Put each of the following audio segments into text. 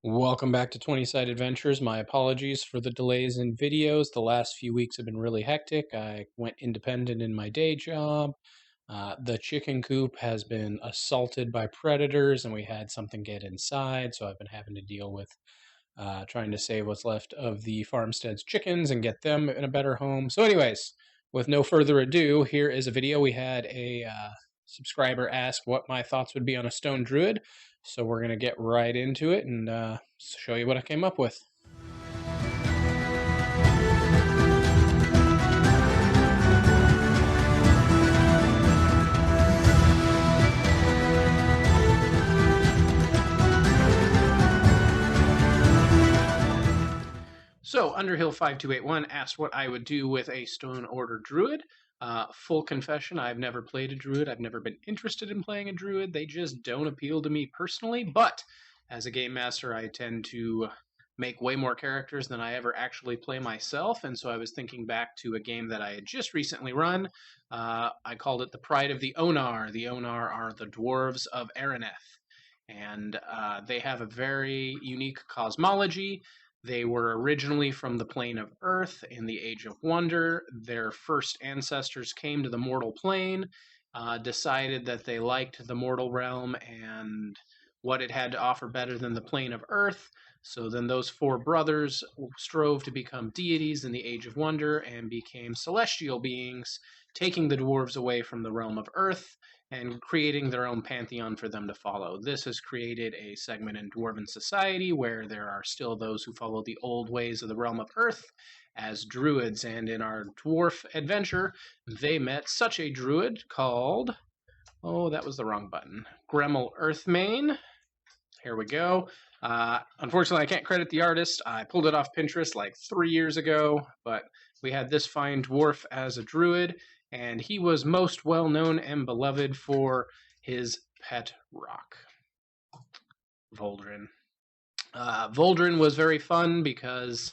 Welcome back to 20 Side Adventures. My apologies for the delays in videos. The last few weeks have been really hectic. I went independent in my day job. The chicken coop has been assaulted by predators, and we had something get inside, so I've been having to deal with trying to save what's left of the farmstead's chickens and get them in a better home. So, anyways, with no further ado, here is a video. We had a subscriber ask what my thoughts would be on a stone druid, so we're going to get right into it and show you what I came up with. So, Underhill5281 asked what I would do with a Stone Order Druid. Full confession, I've never played a Druid. I've never been interested in playing a Druid. They just don't appeal to me personally, but as a game master, I tend to make way more characters than I ever actually play myself, and so I was thinking back to a game that I had just recently run. I called it the Pride of the Onar. The Onar are the Dwarves of Eraneth, and they have a very unique cosmology. They were originally from the plane of Earth in the Age of Wonder. Their first ancestors came to the mortal plane, decided that they liked the mortal realm and what it had to offer better than the plane of Earth. So then those four brothers strove to become deities in the Age of Wonder and became celestial beings, taking the dwarves away from the realm of Earth and creating their own pantheon for them to follow. This has created a segment in dwarven society where there are still those who follow the old ways of the realm of Earth as druids, and in our dwarf adventure, they met such a druid called, oh, that was the wrong button, Gremil Earthmane. Here we go. Unfortunately, I can't credit the artist. I pulled it off Pinterest like 3 years ago, but we had this fine dwarf as a druid, and he was most well known and beloved for his pet rock, Voldrin. Voldrin was very fun because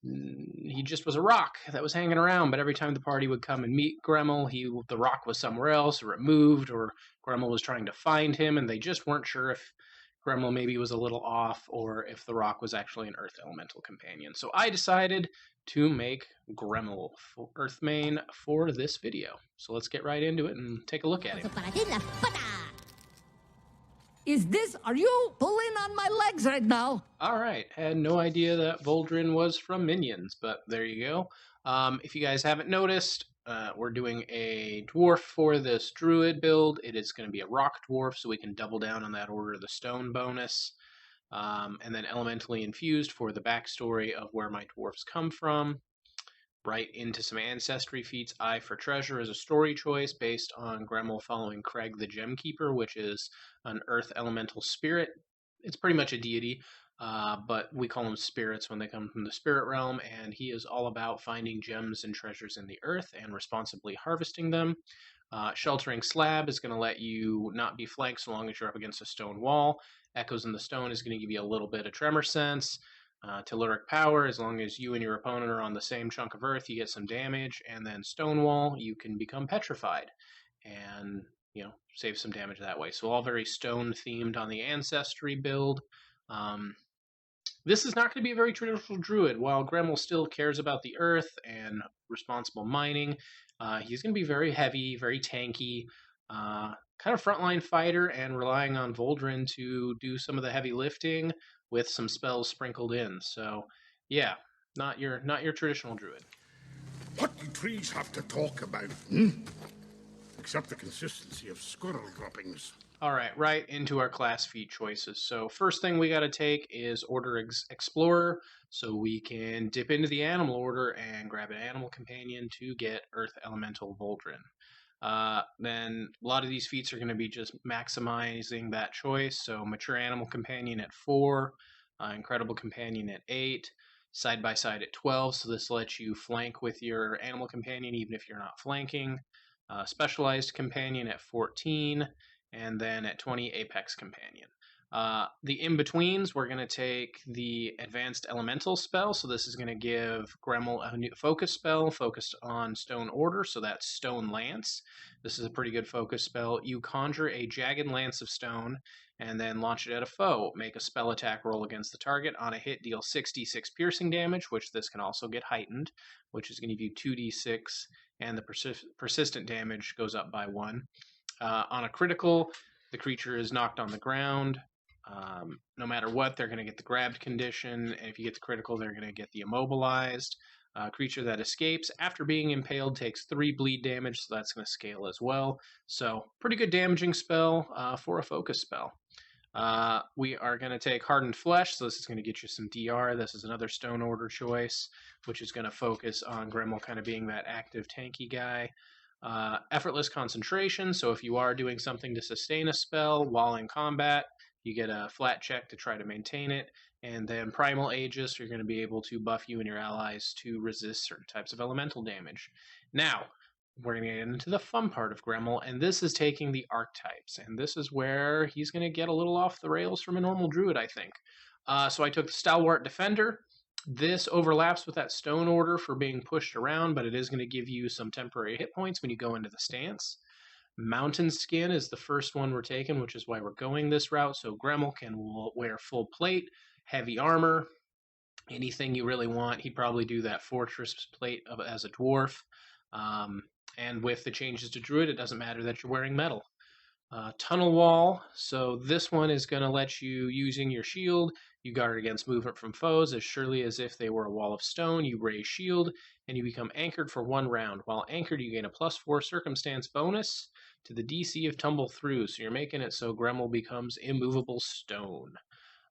he just was a rock that was hanging around, but every time the party would come and meet Gremil, the rock was somewhere else, or it moved, or Gremil was trying to find him, and they just weren't sure if Gremil maybe was a little off, or if the rock was actually an Earth Elemental companion. So I decided to make Gremil Earthmane for this video. So let's get right into it and take a look at him. Are you pulling on my legs right now? Alright, had no idea that Voldrin was from Minions, but there you go. If you guys haven't noticed, we're doing a dwarf for this druid build. It is going to be a rock dwarf, so we can double down on that Order of the Stone bonus. And then elementally infused for the backstory of where my dwarfs come from. Right into some ancestry feats. Eye for Treasure is a story choice based on Gremil following Craig the Gemkeeper, which is an earth elemental spirit. It's pretty much a deity, but we call them spirits when they come from the spirit realm, and he is all about finding gems and treasures in the earth and responsibly harvesting them. Sheltering Slab is going to let you not be flanked so long as you're up against a stone wall. Echoes in the Stone is going to give you a little bit of tremor sense. Telluric Power, as long as you and your opponent are on the same chunk of earth, you get some damage. And then Stonewall, you can become petrified and, save some damage that way. So all very stone themed on the ancestry build. This is not going to be a very traditional druid. While Gremil still cares about the earth and responsible mining, he's going to be very heavy, very tanky, kind of frontline fighter, and relying on Voldrin to do some of the heavy lifting with some spells sprinkled in. So, yeah, not your traditional druid. What do trees have to talk about, except the consistency of squirrel droppings? All right into our class feat choices. So first thing we got to take is Order Explorer, so we can dip into the animal order and grab an animal companion to get Earth Elemental Voldrin. Then a lot of these feats are going to be just maximizing that choice. So Mature Animal Companion at 4, Incredible Companion at 8, Side by Side at 12, so this lets you flank with your animal companion even if you're not flanking. Specialized Companion at 14, and then at 20, Apex Companion. The in-betweens, we're going to take the Advanced Elemental spell, so this is going to give Gremil a new focus spell focused on Stone Order, so that's Stone Lance. This is a pretty good focus spell. You conjure a Jagged Lance of Stone, and then launch it at a foe. Make a spell attack roll against the target. On a hit, deal 6d6 piercing damage, which this can also get heightened, which is going to give you 2d6, and the persistent damage goes up by 1. On a critical, the creature is knocked on the ground. No matter what, they're going to get the grabbed condition, and if you get the critical, they're going to get the immobilized. Creature that escapes after being impaled takes 3 bleed damage, so that's going to scale as well. So pretty good damaging spell for a focus spell. We are going to take Hardened Flesh, so this is going to get you some DR. This is another Stone Order choice, which is going to focus on Gremil kind of being that active tanky guy. Effortless Concentration, so if you are doing something to sustain a spell while in combat, you get a flat check to try to maintain it. And then Primal Aegis, you're going to be able to buff you and your allies to resist certain types of elemental damage. Now, we're going to get into the fun part of Gremil, and this is taking the archetypes. And this is where he's going to get a little off the rails from a normal druid, I think. So I took the Stalwart Defender. This overlaps with that Stone Order for being pushed around, but it is going to give you some temporary hit points when you go into the stance. Mountain Skin is the first one we're taking, which is why we're going this route. So Gremil can wear full plate, heavy armor, anything you really want. He'd probably do that fortress plate as a dwarf. And with the changes to druid, it doesn't matter that you're wearing metal. Tunnel Wall, so this one is going to let you, using your shield, you guard against movement from foes as surely as if they were a wall of stone. You raise shield, and you become anchored for 1 round. While anchored, you gain a +4 circumstance bonus to the DC of Tumble Through, so you're making it so Gremil becomes immovable stone.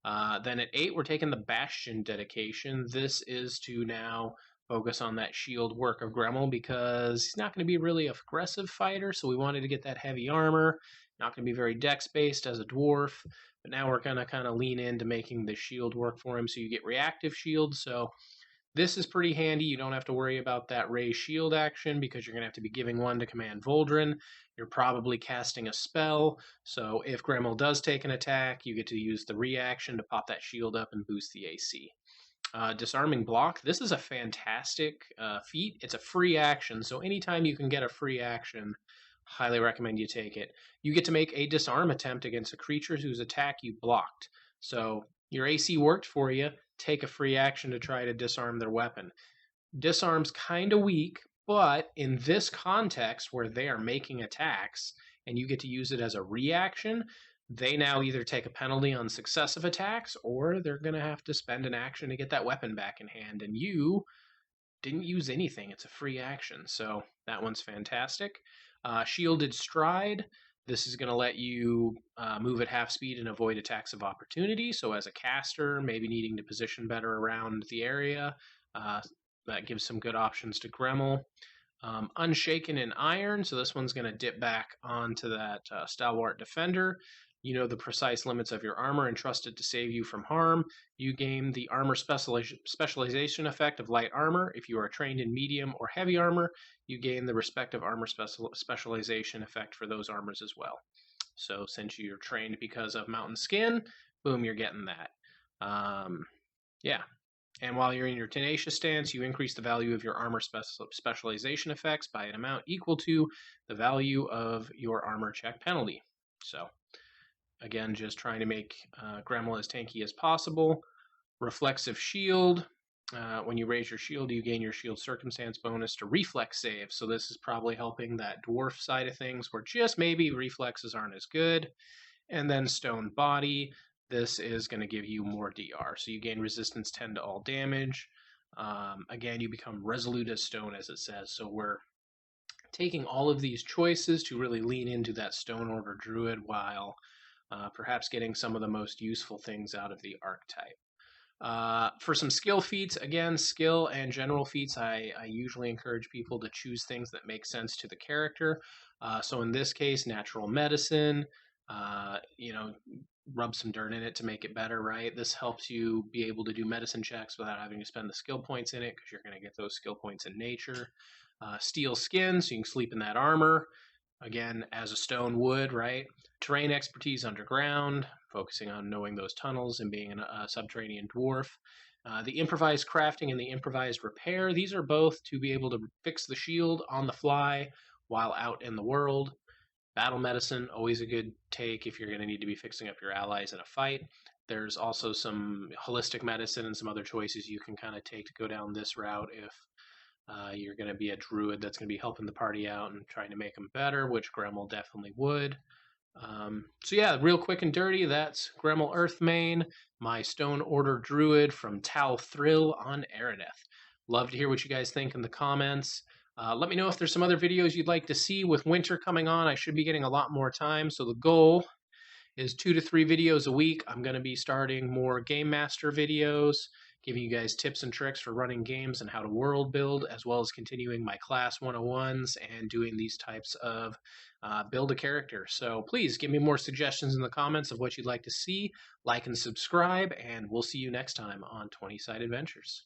Then at 8, we're taking the Bastion Dedication. This is to now focus on that shield work of Gremil because he's not going to be really an aggressive fighter, so we wanted to get that heavy armor. Not going to be very dex-based as a dwarf, but now we're going to kind of lean into making the shield work for him, so you get reactive shield. So this is pretty handy. You don't have to worry about that raise shield action because you're going to have to be giving one to Command Voldrin. You're probably casting a spell, so if Gremil does take an attack, you get to use the reaction to pop that shield up and boost the AC. Disarming Block. This is a fantastic feat. It's a free action, so anytime you can get a free action, highly recommend you take it. You get to make a disarm attempt against a creature whose attack you blocked. So your AC worked for you. Take a free action to try to disarm their weapon. Disarm's kind of weak, but in this context where they are making attacks and you get to use it as a reaction, they now either take a penalty on successive attacks or they're going to have to spend an action to get that weapon back in hand. And you didn't use anything. It's a free action. So that one's fantastic. Shielded Stride. This is going to let you move at half speed and avoid attacks of opportunity. So as a caster, maybe needing to position better around the area, that gives some good options to Gremil. Unshaken in Iron. So this one's going to dip back onto that Stalwart Defender. You know the precise limits of your armor and trust it to save you from harm. You gain the armor specialization effect of light armor. If you are trained in medium or heavy armor, you gain the respective armor specialization effect for those armors as well. So since you're trained because of Mountain Skin, boom, you're getting that. Yeah. And while you're in your Tenacious stance, you increase the value of your armor specialization effects by an amount equal to the value of your armor check penalty. So again, just trying to make Gremil as tanky as possible. Reflexive Shield. When you raise your shield, you gain your shield circumstance bonus to reflex save. So this is probably helping that dwarf side of things where just maybe reflexes aren't as good. And then Stone Body. This is going to give you more DR. So you gain resistance 10 to all damage. Again, you become resolute as stone, as it says. So we're taking all of these choices to really lean into that Stone Order Druid while perhaps getting some of the most useful things out of the archetype. For some skill feats, again, skill and general feats, I usually encourage people to choose things that make sense to the character. So in this case, natural medicine, rub some dirt in it to make it better, right? This helps you be able to do medicine checks without having to spend the skill points in it because you're going to get those skill points in nature. Steel skin, so you can sleep in that armor. Again, as a stone would, right? Terrain expertise underground, focusing on knowing those tunnels and being a subterranean dwarf. The improvised crafting and the improvised repair, these are both to be able to fix the shield on the fly while out in the world. Battle medicine, always a good take if you're going to need to be fixing up your allies in a fight. There's also some holistic medicine and some other choices you can kind of take to go down this route if you're going to be a druid that's going to be helping the party out and trying to make them better, which Gremil definitely would. So yeah, real quick and dirty, that's Gremil Earthmane, my Stone Order Druid from Tal'Thril on Eraneth. Love to hear what you guys think in the comments. Let me know if there's some other videos you'd like to see. With winter coming on, I should be getting a lot more time, so the goal is 2 to 3 videos a week. I'm going to be starting more Game Master videos, giving you guys tips and tricks for running games and how to world build, as well as continuing my class 101s and doing these types of build a character. So please give me more suggestions in the comments of what you'd like to see. Like and subscribe, and we'll see you next time on 20 Side Adventures.